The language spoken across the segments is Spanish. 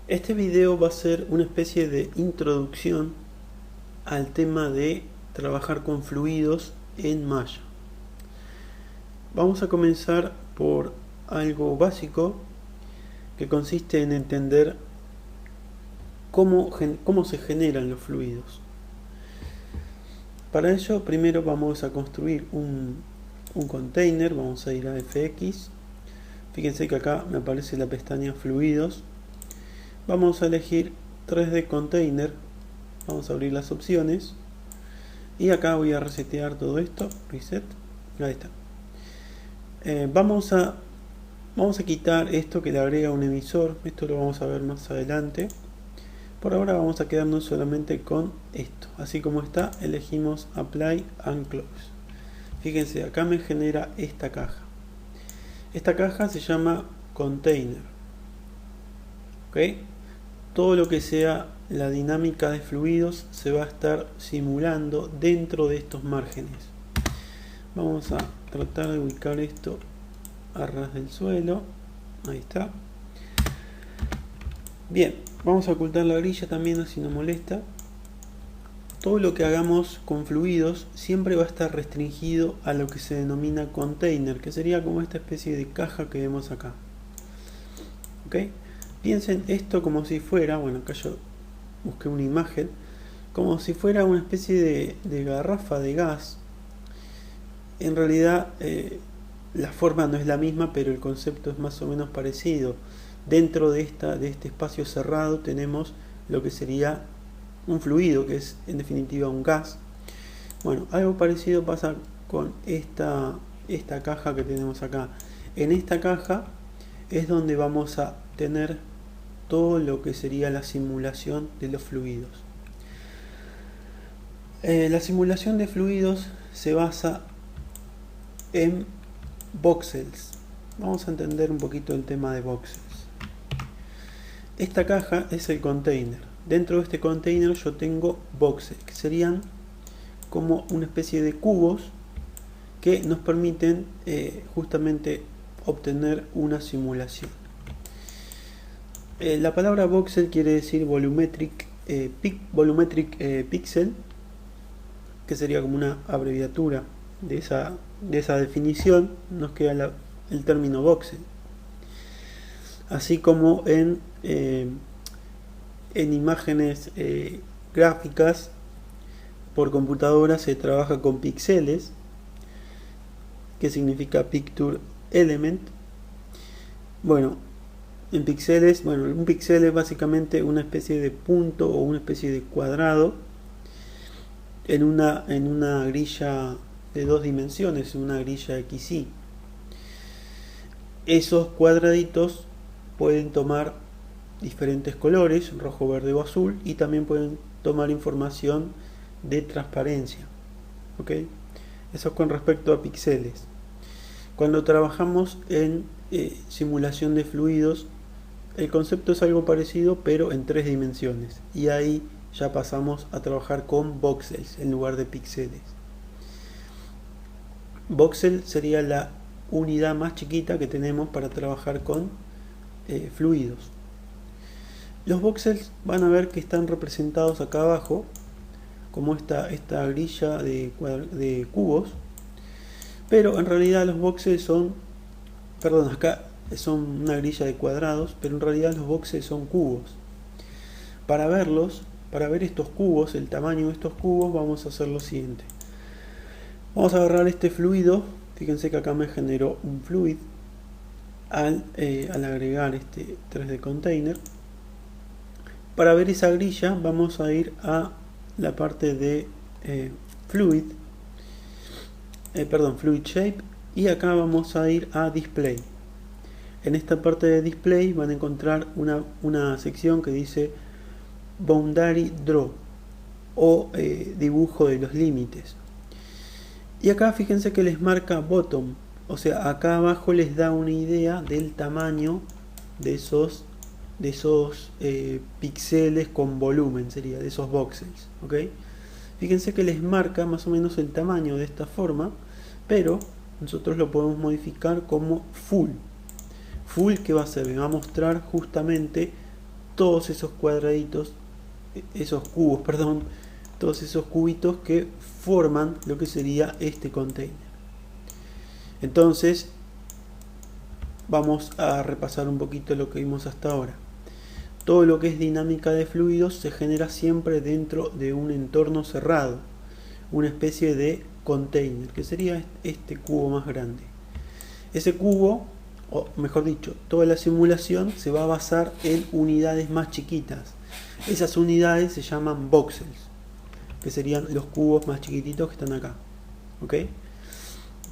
Este video va a ser una especie de introducción al tema de trabajar con fluidos en Maya. Vamos a comenzar por algo básico que consiste en entender cómo se generan los fluidos. Para ello primero vamos a construir un container. Vamos a ir a FX. Fíjense que acá me aparece la pestaña fluidos. Vamos a elegir 3D Container, vamos a abrir las opciones y acá voy a resetear todo esto, reset, ahí está. Vamos a quitar esto que le agrega un emisor, esto lo vamos a ver más adelante. Por ahora vamos a quedarnos solamente con esto, así como está, elegimos Apply and Close. Fíjense, acá me genera esta caja. Esta caja se llama Container. ¿Ok? Todo lo que sea la dinámica de fluidos se va a estar simulando dentro de estos márgenes. Vamos a tratar de ubicar esto a ras del suelo. Ahí está. Bien, vamos a ocultar la grilla también, así no molesta. Todo lo que hagamos con fluidos siempre va a estar restringido a lo que se denomina container, que sería como esta especie de caja que vemos acá. ¿Ok? Piensen esto como si fuera, bueno, acá yo busqué una imagen, como si fuera una especie de garrafa de gas. En realidad la forma no es la misma, pero el concepto es más o menos parecido. Dentro de este espacio cerrado tenemos lo que sería un fluido, que es en definitiva un gas. Bueno, algo parecido pasa con esta caja que tenemos acá. En esta caja es donde vamos a tener todo lo que sería la simulación de los fluidos. La simulación de fluidos se basa en voxels. Vamos a entender un poquito el tema de voxels. Esta caja es el container. Dentro de este container yo tengo voxels, que serían como una especie de cubos que nos permiten justamente obtener una simulación. La palabra voxel quiere decir volumetric pixel, que sería como una abreviatura de esa definición. Nos queda el término voxel. Así como en imágenes gráficas por computadora se trabaja con píxeles, que significa picture element. Bueno, en píxeles, un píxel es básicamente una especie de punto o una especie de cuadrado en una grilla de dos dimensiones, en una grilla XY. Esos cuadraditos pueden tomar diferentes colores, rojo, verde o azul, y también pueden tomar información de transparencia. ¿Ok? Eso con respecto a píxeles. Cuando trabajamos en simulación de fluidos, el concepto es algo parecido, pero en 3 dimensiones. Y ahí ya pasamos a trabajar con voxels en lugar de píxeles. Voxel sería la unidad más chiquita que tenemos para trabajar con fluidos. Los voxels van a ver que están representados acá abajo, como esta grilla de cubos. Pero en realidad los voxels son, acá son una grilla de cuadrados, pero en realidad los voxels son cubos. Para verlos, para ver estos cubos, el tamaño de estos cubos, vamos a hacer lo siguiente. Vamos a agarrar este fluido. Fíjense que acá me generó un fluid al agregar este 3D Container. Para ver esa grilla vamos a ir a la parte de Fluid Shape, y acá vamos a ir a Display. En esta parte de Display van a encontrar una sección que dice Boundary Draw, o dibujo de los límites. Y acá fíjense que les marca Bottom, o sea, acá abajo les da una idea del tamaño de esos píxeles con volumen, sería de esos voxels. ¿Ok? Fíjense que les marca más o menos el tamaño de esta forma, pero nosotros lo podemos modificar como full. Full, que va a hacer, me va a mostrar justamente todos esos cuadraditos, esos cubos, perdón, todos esos cubitos que forman lo que sería este container. Entonces vamos a repasar un poquito lo que vimos hasta ahora. Todo lo que es dinámica de fluidos se genera siempre dentro de un entorno cerrado, una especie de container, que sería este cubo más grande. Ese cubo, o mejor dicho, toda la simulación se va a basar en unidades más chiquitas. Esas unidades se llaman voxels, que serían los cubos más chiquititos que están acá. ¿Ok?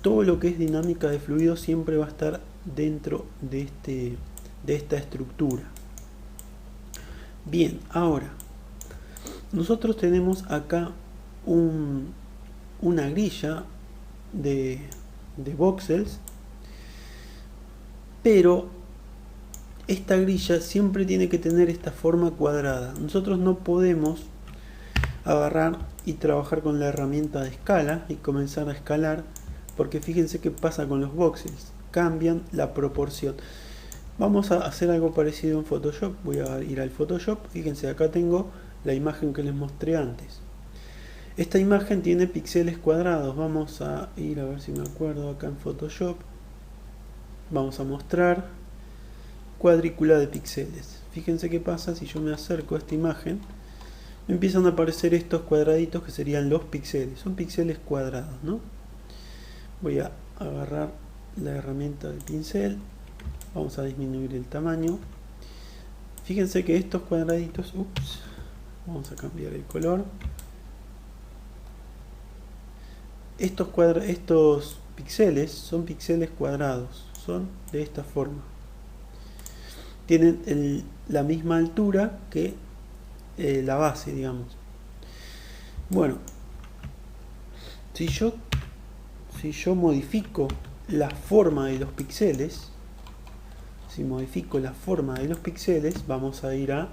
Todo lo que es dinámica de fluidos siempre va a estar dentro de esta estructura. Bien, ahora nosotros tenemos acá una grilla de voxels, pero esta grilla siempre tiene que tener esta forma cuadrada. Nosotros no podemos agarrar y trabajar con la herramienta de escala y comenzar a escalar, porque fíjense qué pasa con los voxels, cambian la proporción. Vamos a hacer algo parecido en Photoshop. Voy a ir al Photoshop. Fíjense, acá tengo la imagen que les mostré antes. Esta imagen tiene píxeles cuadrados. Vamos a ir a ver si me acuerdo acá en Photoshop. Vamos a mostrar cuadrícula de píxeles. Fíjense qué pasa si yo me acerco a esta imagen. Me empiezan a aparecer estos cuadraditos que serían los píxeles. Son píxeles cuadrados, ¿no? Voy a agarrar la herramienta del pincel. Vamos a disminuir el tamaño. Fíjense que estos cuadraditos, vamos a cambiar el color. Estos píxeles son píxeles cuadrados, son de esta forma. Tienen la misma altura que la base, digamos. Bueno, si yo modifico la forma de los píxeles, vamos a ir a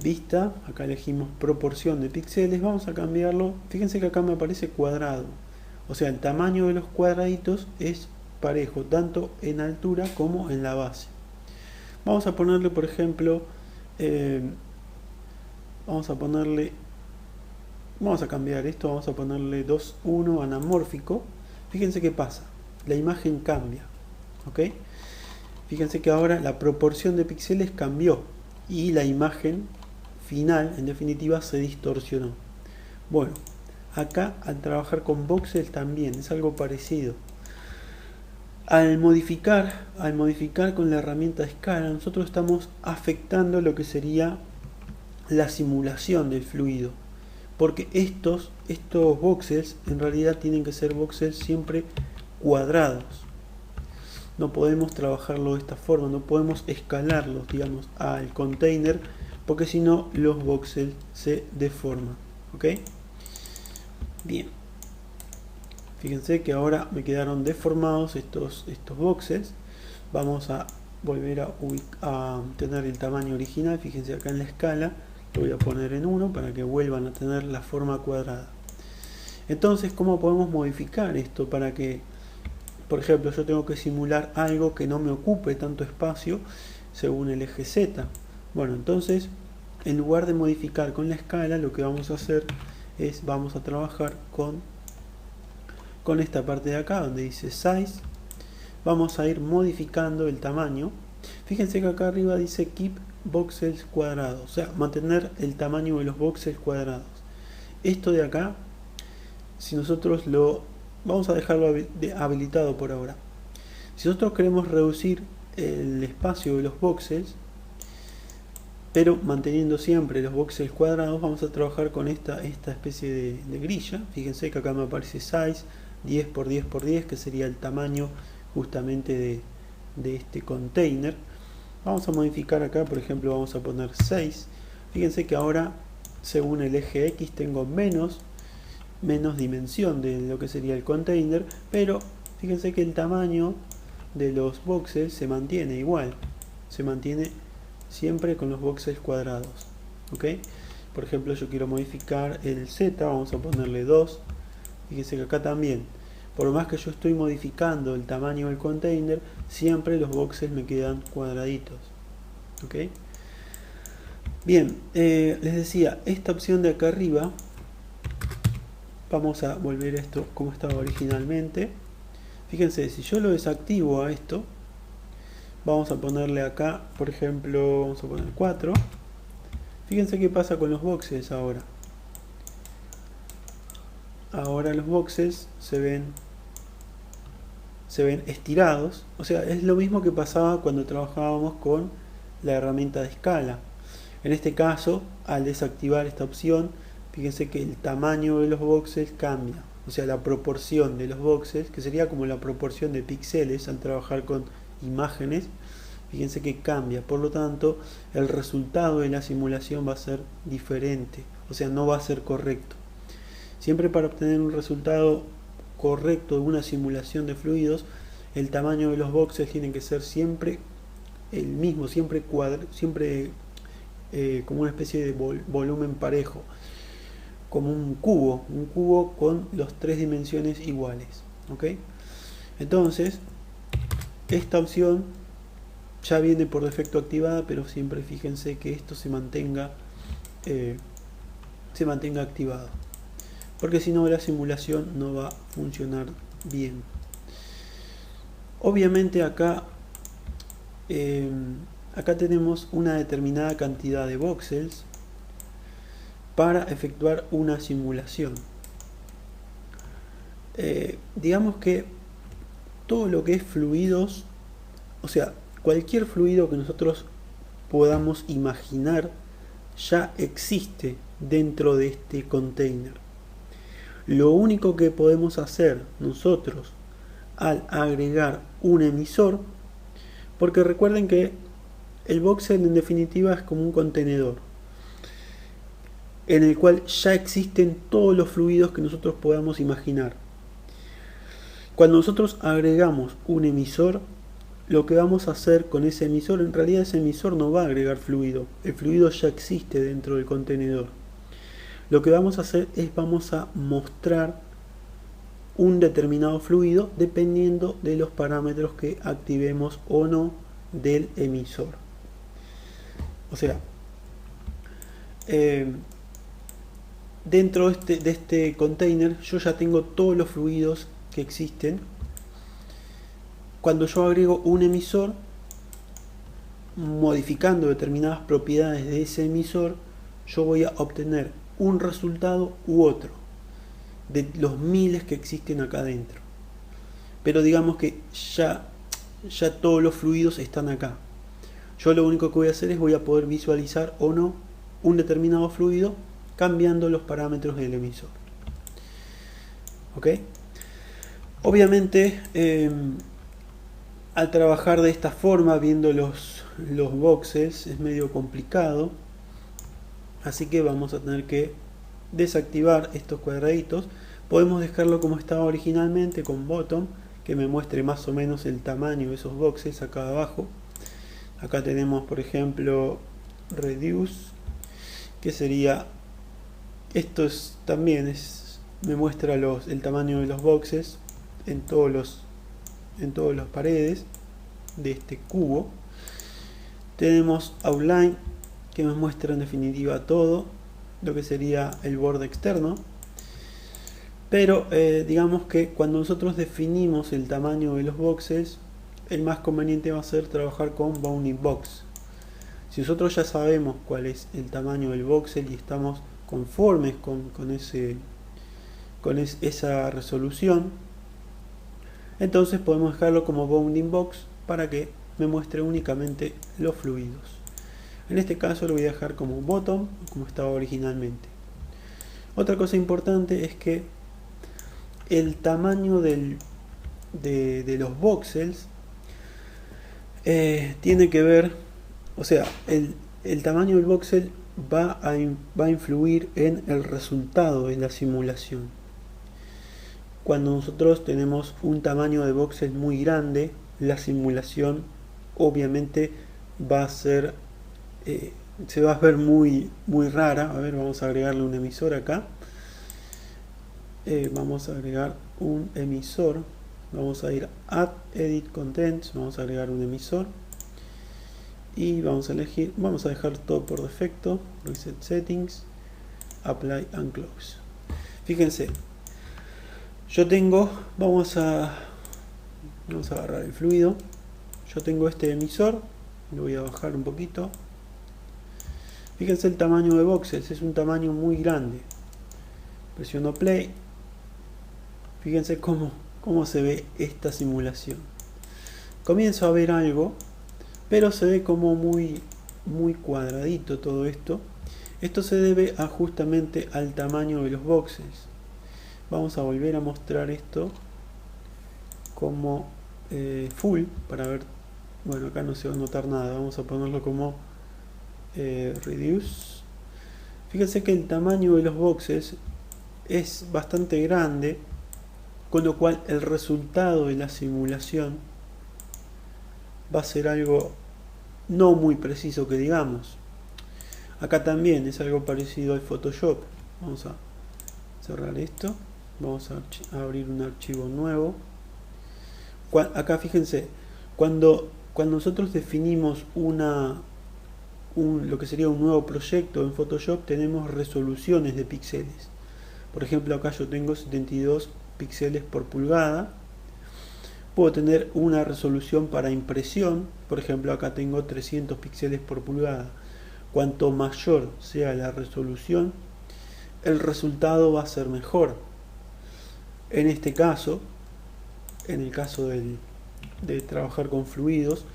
vista, acá elegimos proporción de píxeles, vamos a cambiarlo. Fíjense que acá me aparece cuadrado, o sea, el tamaño de los cuadraditos es parejo, tanto en altura como en la base. Vamos a ponerle, por ejemplo, vamos a cambiar esto, vamos a ponerle 2:1 anamórfico. Fíjense qué pasa, la imagen cambia, ¿ok? Fíjense que ahora la proporción de píxeles cambió y la imagen final, en definitiva, se distorsionó. Bueno, acá al trabajar con voxels también es algo parecido. Al modificar con la herramienta de escala, nosotros estamos afectando lo que sería la simulación del fluido, porque estos voxels en realidad tienen que ser voxels siempre cuadrados. No podemos trabajarlo de esta forma, no podemos escalarlos, digamos, al container, porque si no los voxels se deforman. ¿Ok? Bien. Fíjense que ahora me quedaron deformados estos voxels. Vamos a volver a tener el tamaño original. Fíjense acá en la escala, lo voy a poner en 1 para que vuelvan a tener la forma cuadrada. Entonces, ¿cómo podemos modificar esto para que, por ejemplo, yo tengo que simular algo que no me ocupe tanto espacio según el eje Z? Bueno, entonces, en lugar de modificar con la escala, lo que vamos a hacer es, vamos a trabajar con esta parte de acá, donde dice Size. Vamos a ir modificando el tamaño. Fíjense que acá arriba dice Keep Voxels cuadrados, o sea, mantener el tamaño de los voxels cuadrados. Esto de acá, si nosotros vamos a dejarlo habilitado por ahora. Si nosotros queremos reducir el espacio de los voxels, pero manteniendo siempre los voxels cuadrados, vamos a trabajar con esta especie de grilla. Fíjense que acá me aparece Size 10 por 10 por 10, que sería el tamaño justamente de este container. Vamos a modificar acá, por ejemplo, vamos a poner 6. Fíjense que ahora, según el eje X, tengo menos dimensión de lo que sería el container, pero fíjense que el tamaño de los voxels se mantiene igual, se mantiene siempre con los voxels cuadrados. ¿Ok? Por ejemplo, yo quiero modificar el Z, vamos a ponerle 2. Fíjense que acá también, por más que yo estoy modificando el tamaño del container, siempre los voxels me quedan cuadraditos. ¿Ok? Bien, les decía, esta opción de acá arriba, vamos a volver esto como estaba originalmente. Fíjense, si yo lo desactivo a esto, vamos a ponerle acá, por ejemplo, vamos a poner 4. Fíjense qué pasa con los boxes ahora. Ahora los boxes se ven estirados. O sea, es lo mismo que pasaba cuando trabajábamos con la herramienta de escala. En este caso, al desactivar esta opción, fíjense que el tamaño de los boxes cambia. O sea, la proporción de los boxes, que sería como la proporción de píxeles al trabajar con imágenes, fíjense que cambia. Por lo tanto, el resultado de la simulación va a ser diferente. O sea, no va a ser correcto. Siempre para obtener un resultado correcto de una simulación de fluidos, el tamaño de los boxes tiene que ser siempre el mismo, siempre como una especie de volumen parejo, como un cubo con las 3 dimensiones iguales. ¿Ok? Entonces, esta opción ya viene por defecto activada, pero siempre fíjense que esto se mantenga activado, porque si no la simulación no va a funcionar bien. Obviamente acá tenemos una determinada cantidad de voxels para efectuar una simulación. Digamos que todo lo que es fluidos, o sea, cualquier fluido que nosotros podamos imaginar ya existe dentro de este container. Lo único que podemos hacer nosotros al agregar un emisor, porque recuerden que el voxel en definitiva es como un contenedor en el cual ya existen todos los fluidos que nosotros podamos imaginar. Cuando nosotros agregamos un emisor, lo que vamos a hacer con ese emisor, en realidad ese emisor no va a agregar fluido, el fluido ya existe dentro del contenedor. Lo que vamos a hacer es vamos a mostrar un determinado fluido dependiendo de los parámetros que activemos o no del emisor. O sea, dentro de este container yo ya tengo todos los fluidos que existen. Cuando yo agrego un emisor, modificando determinadas propiedades de ese emisor, yo voy a obtener un resultado u otro de los miles que existen acá adentro. Pero digamos que ya todos los fluidos están acá. Yo lo único que voy a hacer es voy a poder visualizar o no un determinado fluido cambiando los parámetros del emisor. ¿Ok? Obviamente, al trabajar de esta forma, viendo los boxes, es medio complicado. Así que vamos a tener que desactivar estos cuadraditos. Podemos dejarlo como estaba originalmente con bottom, que me muestre más o menos el tamaño de esos boxes acá abajo. Acá tenemos, por ejemplo, reduce, que sería, esto también me muestra el tamaño de los boxes en todas las paredes de este cubo. Tenemos outline, que me muestra en definitiva todo lo que sería el borde externo. Pero digamos que cuando nosotros definimos el tamaño de los boxes, el más conveniente va a ser trabajar con bounding box. Si nosotros ya sabemos cuál es el tamaño del voxel y estamos conformes con esa resolución, entonces podemos dejarlo como bounding box para que me muestre únicamente los fluidos. En este caso lo voy a dejar como bottom, como estaba originalmente. Otra cosa importante es que el tamaño de los voxels tiene que ver, o sea, el tamaño del voxel va a influir en el resultado de la simulación. Cuando nosotros tenemos un tamaño de voxel muy grande, la simulación obviamente va a ser se va a ver muy rara. A ver, vamos a agregarle un emisor acá. Vamos a agregar un emisor. Vamos a ir a Add Edit Contents. Vamos a agregar un emisor. y vamos a elegir, vamos a dejar todo por defecto, reset settings, apply and close. Fíjense, yo tengo, vamos a agarrar el fluido, yo tengo este emisor, lo voy a bajar un poquito. Fíjense el tamaño de voxels, es un tamaño muy grande. Presiono play. Fíjense cómo se ve esta simulación. Comienzo a ver algo, pero se ve como muy cuadradito todo esto. Esto se debe justamente al tamaño de los voxels. Vamos a volver a mostrar esto como full para ver. Bueno, acá no se va a notar nada. Vamos a ponerlo como reduce. Fíjense que el tamaño de los voxels es bastante grande, con lo cual el resultado de la simulación va a ser algo no muy preciso que digamos. Acá también es algo parecido al Photoshop. Vamos a cerrar esto, vamos a abrir un archivo nuevo. Acá fíjense, cuando nosotros definimos lo que sería un nuevo proyecto en Photoshop, tenemos resoluciones de píxeles. Por ejemplo, acá yo tengo 72 píxeles por pulgada. Puedo tener una resolución para impresión, por ejemplo acá tengo 300 píxeles por pulgada. Cuanto mayor sea la resolución, el resultado va a ser mejor. En este caso, en el caso de trabajar con fluidos,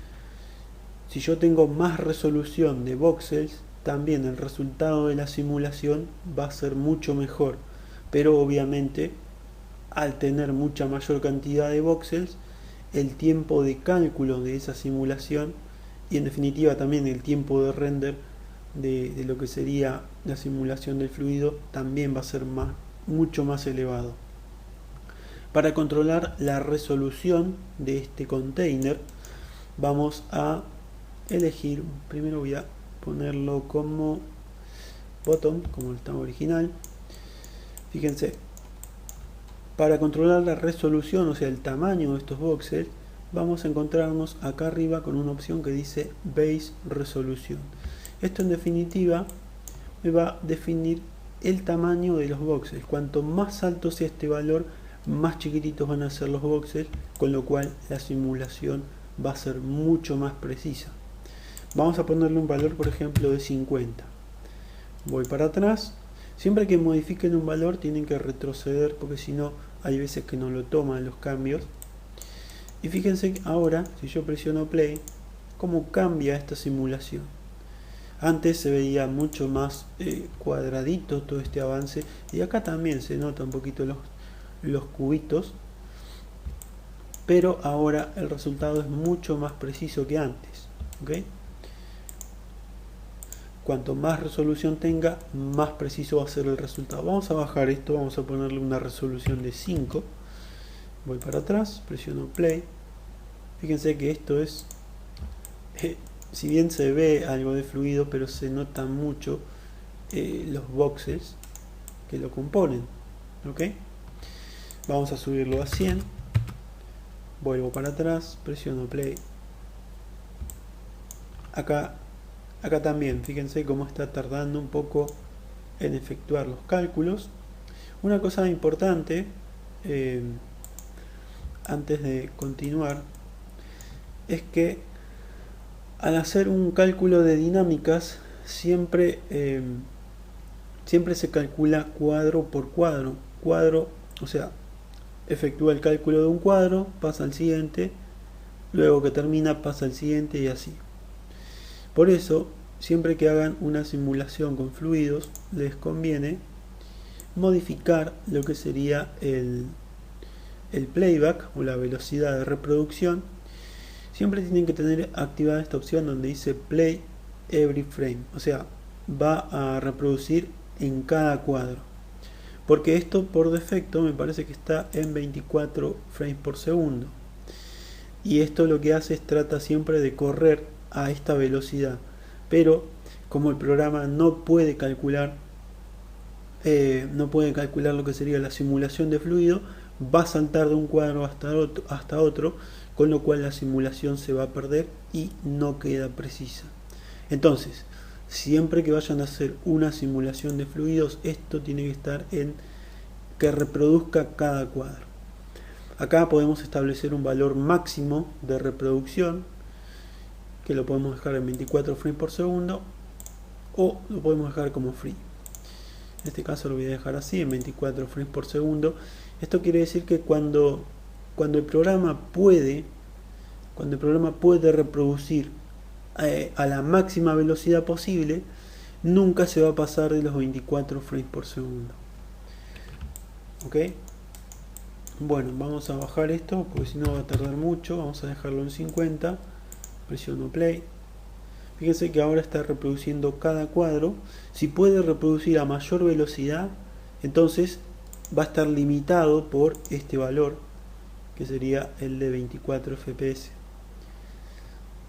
si yo tengo más resolución de voxels, también el resultado de la simulación va a ser mucho mejor. Pero obviamente, al tener mucha mayor cantidad de voxels, el tiempo de cálculo de esa simulación y en definitiva también el tiempo de render de lo que sería la simulación del fluido también va a ser mucho más elevado. Para controlar la resolución de este container vamos a elegir, primero voy a ponerlo como bottom, como el estado original. Fíjense, para controlar la resolución, o sea el tamaño de estos voxels, vamos a encontrarnos acá arriba con una opción que dice Base Resolution. Esto en definitiva me va a definir el tamaño de los voxels. Cuanto más alto sea este valor, más chiquititos van a ser los voxels, con lo cual la simulación va a ser mucho más precisa. Vamos a ponerle un valor, por ejemplo, de 50. Voy para atrás. Siempre que modifiquen un valor tienen que retroceder, porque si no hay veces que no lo toman los cambios. Y fíjense que ahora, si yo presiono play, cómo cambia esta simulación. Antes se veía mucho más cuadradito todo este avance, y acá también se nota un poquito los cubitos, pero ahora el resultado es mucho más preciso que antes. ¿Okay? Cuanto más resolución tenga, más preciso va a ser el resultado. Vamos a bajar esto, vamos a ponerle una resolución de 5. Voy para atrás, presiono play. Fíjense que esto es, si bien se ve algo de fluido, pero se nota mucho los voxels que lo componen. ¿Okay? Vamos a subirlo a 100. Vuelvo para atrás, presiono play. Acá también, fíjense cómo está tardando un poco en efectuar los cálculos. Una cosa importante, antes de continuar, es que al hacer un cálculo de dinámicas, siempre se calcula cuadro por cuadro. O sea, efectúa el cálculo de un cuadro, pasa al siguiente, luego que termina pasa al siguiente y así. Por eso, siempre que hagan una simulación con fluidos, les conviene modificar lo que sería el playback o la velocidad de reproducción. Siempre tienen que tener activada esta opción donde dice Play Every Frame, o sea, va a reproducir en cada cuadro. Porque esto por defecto me parece que está en 24 frames por segundo. Y esto lo que hace es trata siempre de correr a esta velocidad, pero como el programa no puede calcular lo que sería la simulación de fluido, va a saltar de un cuadro hasta otro, con lo cual la simulación se va a perder y no queda precisa. Entonces, siempre que vayan a hacer una simulación de fluidos, esto tiene que estar en que reproduzca cada cuadro. Acá podemos establecer un valor máximo de reproducción, que lo podemos dejar en 24 frames por segundo, o lo podemos dejar como free. En este caso lo voy a dejar así, en 24 frames por segundo. Esto quiere decir que cuando el programa puede reproducir a la máxima velocidad posible, nunca se va a pasar de los 24 frames por segundo. ¿Ok? Bueno, vamos a bajar esto porque si no va a tardar mucho. Vamos a dejarlo en 50. Presiono play. Fíjense que ahora está reproduciendo cada cuadro. Si puede reproducir a mayor velocidad, entonces va a estar limitado por este valor, que sería el de 24 fps,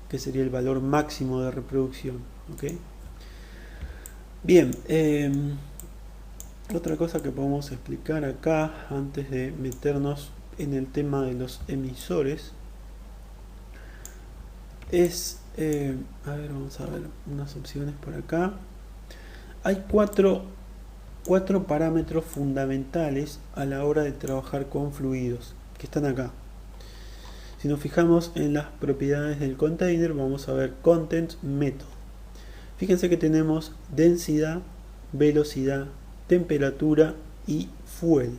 que sería el valor máximo de reproducción. ¿Okay? Bien, otra cosa que podemos explicar acá antes de meternos en el tema de los emisores es, a ver, vamos a ver unas opciones por acá. Hay cuatro parámetros fundamentales a la hora de trabajar con fluidos que están acá. Si nos fijamos en las propiedades del container, vamos a ver Content Method. Fíjense que tenemos densidad, velocidad, temperatura y fuel.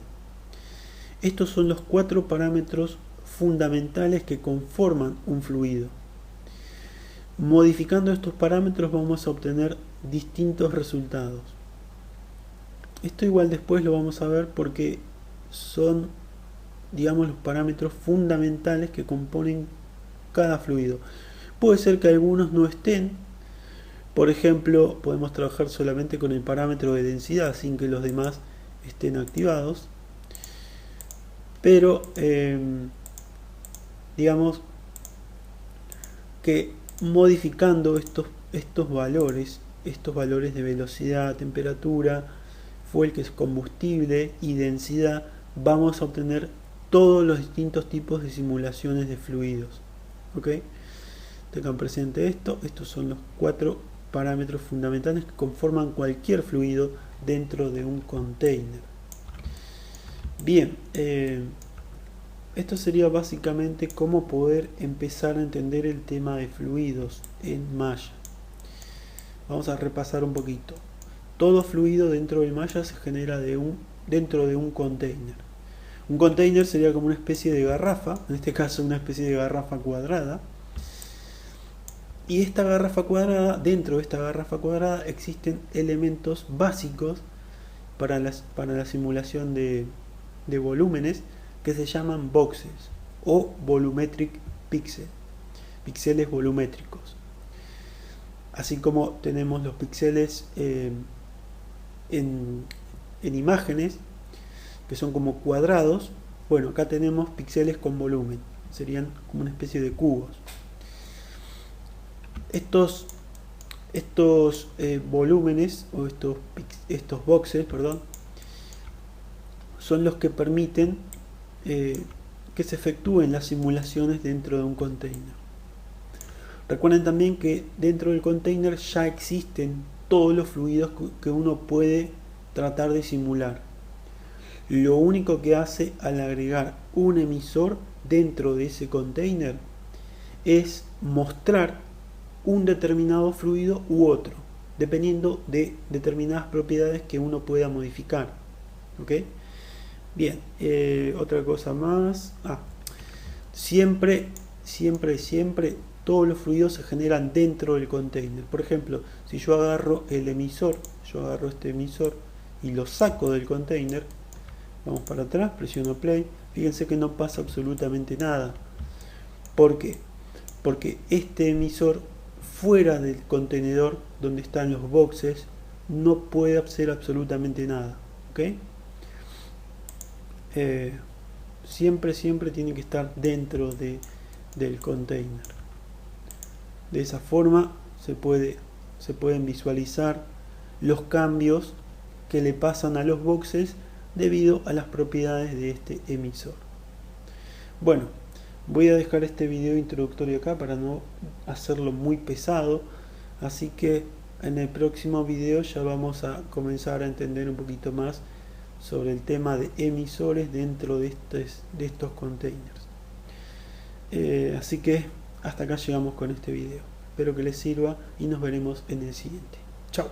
Estos son los 4 parámetros fundamentales que conforman un fluido. Modificando estos parámetros vamos a obtener distintos resultados. Esto igual después lo vamos a ver porque son, digamos, los parámetros fundamentales que componen cada fluido. Puede ser que algunos no estén. Por ejemplo, podemos trabajar solamente con el parámetro de densidad sin que los demás estén activados. Pero digamos que modificando estos valores de velocidad, temperatura, fuel, que es combustible, y densidad, vamos a obtener todos los distintos tipos de simulaciones de fluidos. ¿Ok? Tengan presente esto. Estos son los 4 parámetros fundamentales que conforman cualquier fluido dentro de un container. Bien, esto sería básicamente cómo poder empezar a entender el tema de fluidos en Maya. Vamos a repasar un poquito. Todo fluido dentro de Maya se genera dentro de un container. Un container sería como una especie de garrafa, en este caso una especie de garrafa cuadrada. Y esta garrafa cuadrada, dentro de esta garrafa cuadrada existen elementos básicos para la simulación de volúmenes, que se llaman boxes o volumetric pixel, píxeles volumétricos. Así como tenemos los píxeles en imágenes, que son como cuadrados, bueno, acá tenemos píxeles con volumen, serían como una especie de cubos. Estos volúmenes o estos boxes, perdón, son los que permiten que se efectúen las simulaciones dentro de un container. Recuerden también que dentro del container ya existen todos los fluidos que uno puede tratar de simular. Lo único que hace al agregar un emisor dentro de ese container es mostrar un determinado fluido u otro, dependiendo de determinadas propiedades que uno pueda modificar. ¿Ok? Bien, otra cosa más. Siempre todos los fluidos se generan dentro del container. Por ejemplo, si yo agarro este emisor y lo saco del container, vamos para atrás, presiono play, fíjense que no pasa absolutamente nada. ¿Por qué? Porque este emisor fuera del contenedor donde están los boxes no puede hacer absolutamente nada. ¿Ok? Siempre tiene que estar dentro del container. De esa forma se pueden visualizar los cambios que le pasan a los boxes debido a las propiedades de este emisor. Bueno, Voy a dejar este video introductorio acá para no hacerlo muy pesado, así que en el próximo video ya vamos a comenzar a entender un poquito más sobre el tema de emisores dentro de estos containers. Así que hasta acá llegamos con este video. Espero que les sirva y nos veremos en el siguiente. Chao.